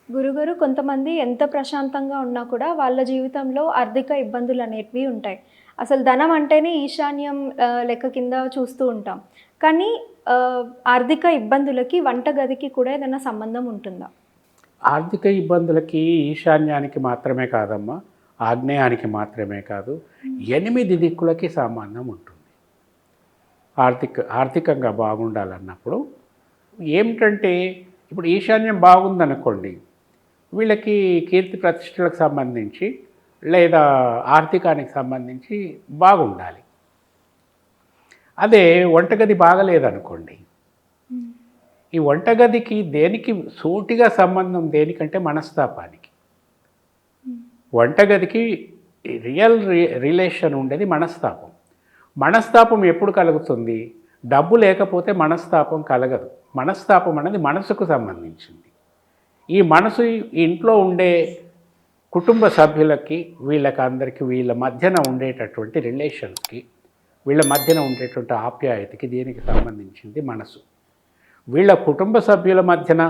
గురుగారు కొంతమంది ఎంత ప్రశాంతంగా ఉన్నా కూడా వాళ్ళ జీవితంలో ఆర్థిక ఇబ్బందులు అనేటివి ఉంటాయి. అసలు ధనం అంటేనే ఈశాన్యం లెక్క కింద చూస్తూ ఉంటాం. కానీ ఆహ్, ఆర్థిక ఇబ్బందులకి వంటగదికి కూడా ఏదైనా సంబంధం ఉంటుందా? ఆర్థిక ఇబ్బందులకి ఈశాన్యానికి మాత్రమే కాదమ్మా, ఆగ్నేయానికి మాత్రమే కాదు, 8 దిక్కులకి సంబంధం ఉంటుంది. ఆర్థికంగా బాగుండాలన్నప్పుడు ఏమిటంటే, ఇప్పుడు ఈశాన్యం బాగుందనుకోండి, వీళ్ళకి కీర్తి ప్రతిష్టలకు సంబంధించి లేదా ఆర్థికానికి సంబంధించి బాగుండాలి. అదే వంటగది బాగలేదనుకోండి, హ్మ్. ఈ వంటగదికి దేనికి సూటిగా సంబంధం దేనికంటే మనస్తాపానికి. హ్మ్. వంటగదికి రియల్ రిలేషన్ ఉండేది మనస్తాపం. మనస్తాపం ఎప్పుడు కలుగుతుంది? డబ్బు లేకపోతే మనస్తాపం కలగదు. మనస్తాపం అనేది మనసుకు సంబంధించింది. ఈ మనసు ఇంట్లో ఉండే కుటుంబ సభ్యులకి వీళ్ళకందరికీ వీళ్ళ మధ్యన ఉండేటటువంటి రిలేషన్స్కి, వీళ్ళ మధ్యన ఉండేటువంటి ఆప్యాయతకి దీనికి సంబంధించింది మనసు. వీళ్ళ కుటుంబ సభ్యుల మధ్యన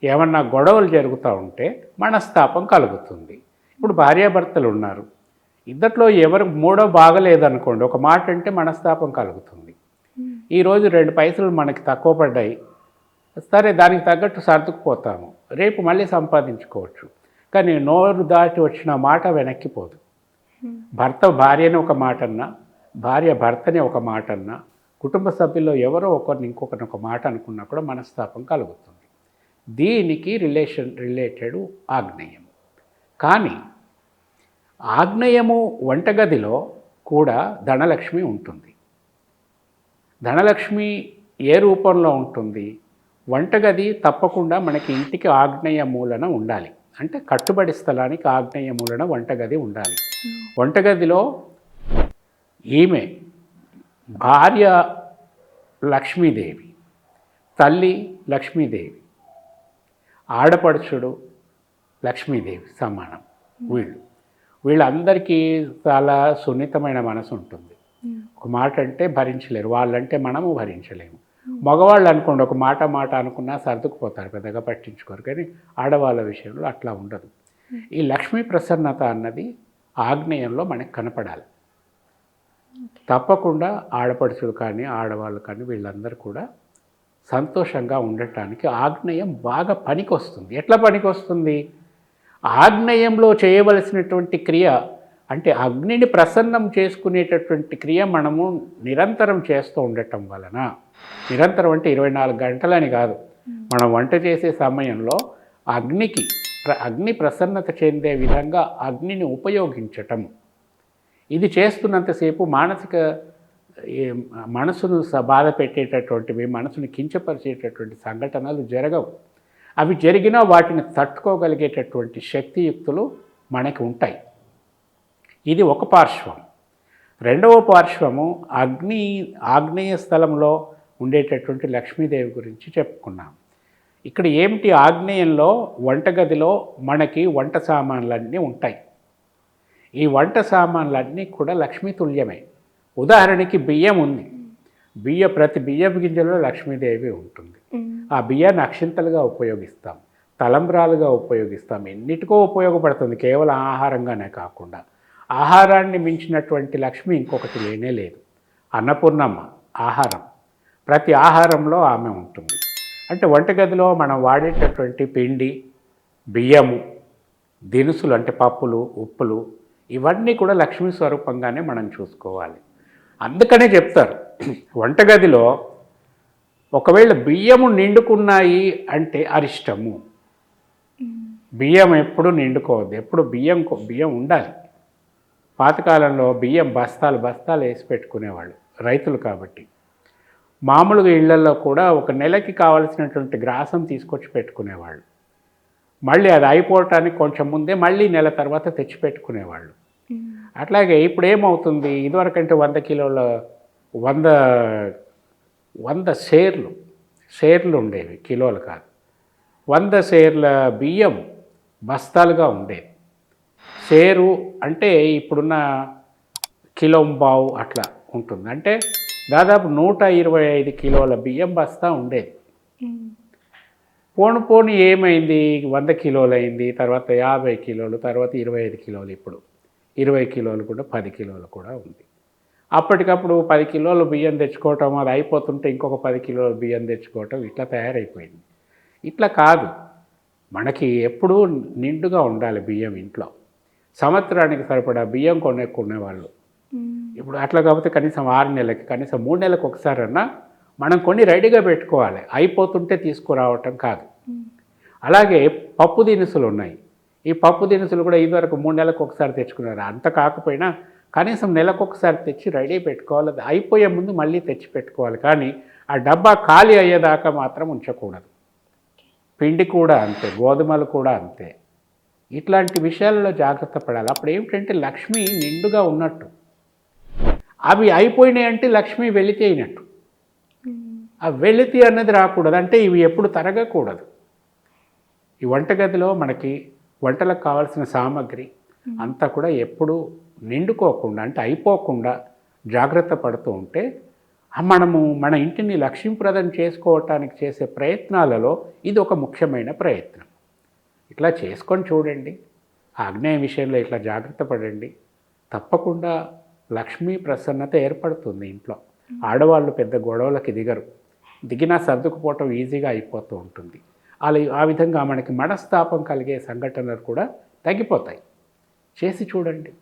ఏమన్నా గొడవలు జరుగుతూ ఉంటే మనస్తాపం కలుగుతుంది. ఇప్పుడు భార్యాభర్తలు ఉన్నారు, ఇద్దట్లో ఎవరు మూడో బాగలేదనుకోండి, ఒక మాట అంటే మనస్తాపం కలుగుతుంది. ఈరోజు 2 పైసలు మనకి తక్కువ పడ్డాయి, సరే దానికి తగ్గట్టు సర్దుకుపోతాము, రేపు మళ్ళీ సంపాదించుకోవచ్చు. కానీ నోరు దాటి వచ్చిన మాట వెనక్కిపోదు. భర్త భార్యని ఒక మాట అన్నా, భార్య భర్తని ఒక మాట అన్నా, కుటుంబ సభ్యుల్లో ఎవరో ఒకరిని ఇంకొకరిని ఒక మాట అనుకున్నా కూడా మనస్తాపం కలుగుతుంది. దీనికి రిలేటెడ్ ఆగ్నేయం. కానీ ఆగ్నేయము వంటగదిలో కూడా ధనలక్ష్మి ఉంటుంది. ధనలక్ష్మి ఏ రూపంలో ఉంటుంది? వంటగది తప్పకుండా మనకి ఇంటికి ఆగ్నేయ మూలన ఉండాలి. అంటే కట్టుబడి స్థలానికి ఆగ్నేయ మూలన వంటగది ఉండాలి. వంటగదిలో ఈమె భార్య లక్ష్మీదేవి, తల్లి లక్ష్మీదేవి, ఆడపడుచుడు లక్ష్మీదేవి సమానం. వీళ్ళందరికీ చాలా సున్నితమైన మనసు ఉంటుంది. ఒక మాట అంటే భరించలేరు, వాళ్ళంటే మనము భరించలేము. మగవాళ్ళు అనుకోండి, ఒక మాట అనుకున్నా సర్దుకుపోతారు, పెద్దగా పట్టించుకోరు. కానీ ఆడవాళ్ళ విషయంలో అట్లా ఉండదు. ఈ లక్ష్మీ ప్రసన్నత అన్నది ఆగ్నేయంలో మనకు కనపడాలి. తప్పకుండా ఆడపడుచులు కానీ ఆడవాళ్ళు కానీ వీళ్ళందరూ కూడా సంతోషంగా ఉండటానికి ఆగ్నేయం బాగా పనికొస్తుంది. ఎట్లా పనికొస్తుంది? ఆగ్నేయంలో చేయవలసినటువంటి క్రియ అంటే అగ్నిని ప్రసన్నం చేసుకునేటటువంటి క్రియ మనము నిరంతరం చేస్తూ ఉండటం వలన, నిరంతరం అంటే 24 గంటలని కాదు, మనం వంట చేసే సమయంలో అగ్ని ప్రసన్నత చెందే విధంగా అగ్నిని ఉపయోగించటం, ఇది చేస్తున్నంతసేపు మనసును బాధ పెట్టేటటువంటివి, మనసును కించపరిచేటటువంటి సంఘటనలు జరగవు. అవి జరిగినా వాటిని తట్టుకోగలిగేటటువంటి శక్తియుక్తులు మనకి ఉంటాయి. ఇది ఒక పార్శ్వం. రెండవ పార్శ్వము ఆగ్నేయ స్థలంలో ఉండేటటువంటి లక్ష్మీదేవి గురించి చెప్పుకున్నాం. ఇక్కడ ఏమిటి? ఆగ్నేయంలో వంటగదిలో మనకి వంట సామాన్లన్నీ ఉంటాయి. ఈ వంట సామాన్లన్నీ కూడా లక్ష్మీ తుల్యమే. ఉదాహరణకి బియ్యం ఉంది, ప్రతి బియ్యపు గింజలో లక్ష్మీదేవి ఉంటుంది. ఆ బియ్యాన్ని అక్షింతలుగా ఉపయోగిస్తాం, తలంబ్రాలుగా ఉపయోగిస్తాం, ఎన్నిటికో ఉపయోగపడుతుంది, కేవలం ఆహారంగానే కాకుండా. ఆహారాన్ని మించినటువంటి లక్ష్మి ఇంకొకటి లేనే లేదు. అన్నపూర్ణమ్మ ఆహారం, ప్రతి ఆహారంలో ఆమె ఉంటుంది. అంటే వంటగదిలో మనం వాడేటటువంటి పిండి, బియ్యము, దినుసులు అంటే పప్పులు, ఉప్పులు, ఇవన్నీ కూడా లక్ష్మీ స్వరూపంగానే మనం చూసుకోవాలి. అందుకనే చెప్తారు, వంటగదిలో ఒకవేళ బియ్యము నిండుకున్నాయి అంటే అరిష్టము. బియ్యం ఎప్పుడు నిండుకోవద్దు, ఎప్పుడు బియ్యం ఉండాలి. పాతకాలంలో బియ్యం బస్తాలు వేసి పెట్టుకునేవాళ్ళు, రైతులు కాబట్టి. మామూలుగా ఇళ్లలో కూడా ఒక నెలకి కావలసినటువంటి గ్రాసం తీసుకొచ్చి పెట్టుకునేవాళ్ళు. మళ్ళీ అది అయిపోవటానికి కొంచెం ముందే మళ్ళీ నెల తర్వాత తెచ్చి పెట్టుకునేవాళ్ళు. అట్లాగే ఇప్పుడు ఏమవుతుంది? ఇదివరకంటే 100 కిలోల 100 షేర్లు ఉండేవి, కిలోలు కాదు. 100 షేర్ల బియ్యం బస్తాలుగా ఉండేవి. షేరు అంటే ఇప్పుడున్న కిలోంబావు అట్లా ఉంటుంది. అంటే దాదాపు 125 కిలోల బియ్యం బస్తా ఉండేది. పోను పోను ఏమైంది, 100 కిలోలు అయింది, తర్వాత 50 కిలోలు, తర్వాత 25 కిలోలు, ఇప్పుడు 20 కిలోలు కూడా 10 కిలోలు కూడా ఉంది. అప్పటికప్పుడు 10 కిలోలు బియ్యం తెచ్చుకోవటం, అది అయిపోతుంటే ఇంకొక 10 కిలోల బియ్యం తెచ్చుకోవటం, ఇట్లా తయారైపోయింది. ఇట్లా కాదు, మనకి ఎప్పుడూ నిండుగా ఉండాలి బియ్యం ఇంట్లో. సంవత్సరానికి సరిపడా బియ్యం కొనేవాళ్ళు ఇప్పుడు అట్లా కాకపోతే కనీసం 6 నెలలకి, కనీసం 3 నెలలకు ఒకసారన్నా మనం కొన్ని రెడీగా పెట్టుకోవాలి, అయిపోతుంటే తీసుకురావటం కాదు. అలాగే పప్పు దినుసులు ఉన్నాయి. ఈ పప్పు దినుసులు కూడా ఇదివరకు 3 నెలలకు ఒకసారి తెచ్చుకున్నారు. అంత కాకపోయినా కనీసం నెలకు ఒకసారి తెచ్చి రెడీ పెట్టుకోవాలి. అది అయిపోయే ముందు మళ్ళీ తెచ్చి పెట్టుకోవాలి. కానీ ఆ డబ్బా ఖాళీ అయ్యేదాకా మాత్రం ఉంచకూడదు. పిండి కూడా అంతే, గోధుమలు కూడా అంతే. ఇట్లాంటి విషయాలలో జాగ్రత్త పడాలి. అప్పుడు ఏమిటంటే లక్ష్మి నిండుగా ఉన్నట్టు. అవి అయిపోయినాయి అంటే లక్ష్మి వెలితి అయినట్టు. ఆ వెలితి అన్నది రాకూడదు, అంటే ఇవి ఎప్పుడు తరగకూడదు. ఈ వంటగదిలో మనకి వంటలకు కావాల్సిన సామాగ్రి అంతా కూడా ఎప్పుడు నిండుకోకుండా, అంటే అయిపోకుండా జాగ్రత్త పడుతూ ఉంటే మనము మన ఇంటిని లక్ష్మీప్రదం చేసుకోవటానికి చేసే ప్రయత్నాలలో ఇది ఒక ముఖ్యమైన ప్రయత్నం. ఇట్లా చేసుకొని చూడండి. ఆగ్నేయ విషయంలో ఇట్లా జాగ్రత్త పడండి. తప్పకుండా లక్ష్మీ ప్రసన్నత ఏర్పడుతుంది ఇంట్లో. ఆడవాళ్ళు పెద్ద గొడవలకి దిగినా సర్దుకుపోవటం ఈజీగా అయిపోతూ ఉంటుంది. ఆ విధంగా మనకి మనస్తాపం కలిగే సంఘటనలు కూడా తగ్గిపోతాయి. చేసి చూడండి.